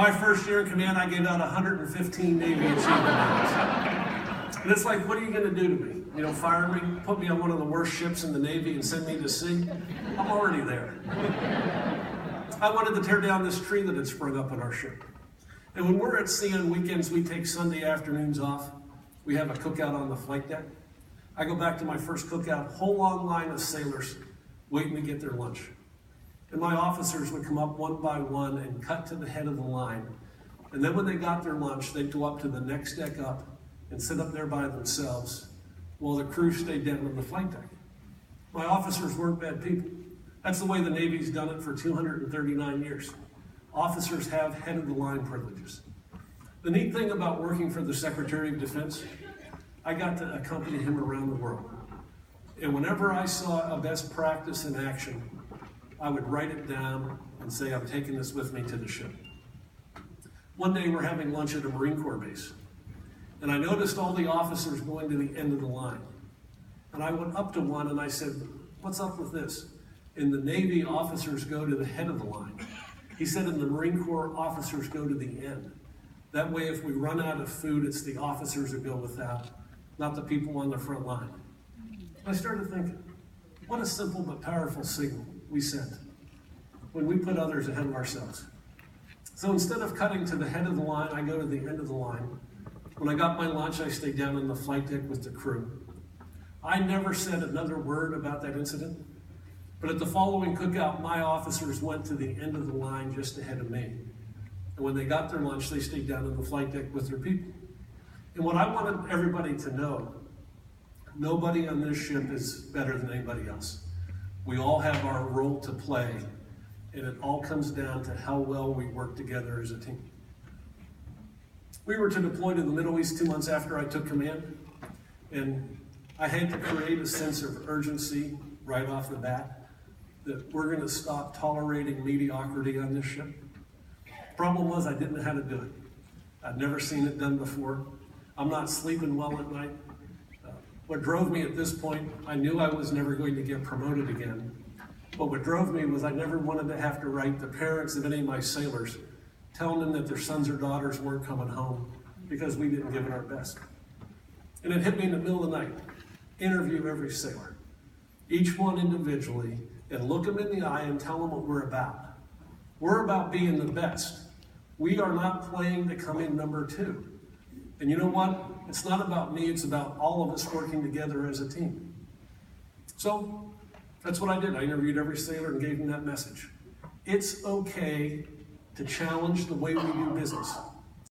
My first year in command, I gave out 115 Navy Achievement Medals. And it's like, what are you going to do to me? You know, fire me, put me on one of the worst ships in the Navy and send me to sea? I'm already there. I wanted to tear down this tree that had sprung up on our ship. And when we're at sea on weekends, we take Sunday afternoons off. We have a cookout on the flight deck. I go back to my first cookout, whole long line of sailors waiting to get their lunch. And my officers would come up one by one and cut to the head of the line. And then when they got their lunch, they'd go up to the next deck up and sit up there by themselves while the crew stayed down on the flight deck. My officers weren't bad people. That's the way the Navy's done it for 239 years. Officers have head of the line privileges. The neat thing about working for the Secretary of Defense, I got to accompany him around the world. And whenever I saw a best practice in action, I would write it down and say, I'm taking this with me to the ship. One day we're having lunch at a Marine Corps base, and I noticed all the officers going to the end of the line. And I went up to one and I said, what's up with this? In the Navy, officers go to the head of the line. He said in the Marine Corps, officers go to the end. That way, if we run out of food, it's the officers who go without, not the people on the front line. I started thinking, what a simple but powerful signal we sent when we put others ahead of ourselves. So instead of cutting to the head of the line, I go to the end of the line. When I got my lunch, I stayed down on the flight deck with the crew. I never said another word about that incident, but at the following cookout, my officers went to the end of the line just ahead of me. And when they got their lunch, they stayed down on the flight deck with their people. And what I wanted everybody to know, nobody on this ship is better than anybody else. We all have our role to play, and it all comes down to how well we work together as a team. We were to deploy to the Middle East 2 months after I took command, and I had to create a sense of urgency right off the bat that we're going to stop tolerating mediocrity on this ship. Problem was, I didn't know how to do it. I'd never seen it done before. I'm not sleeping well at night. What drove me at this point, I knew I was never going to get promoted again. But what drove me was I never wanted to have to write the parents of any of my sailors telling them that their sons or daughters weren't coming home because we didn't give it our best. And it hit me in the middle of the night. Interview every sailor, each one individually, and look them in the eye and tell them what we're about. We're about being the best. We are not playing to come in number 2. And you know what? It's not about me, it's about all of us working together as a team. So that's what I did. I interviewed every sailor and gave them that message. It's okay to challenge the way we do business.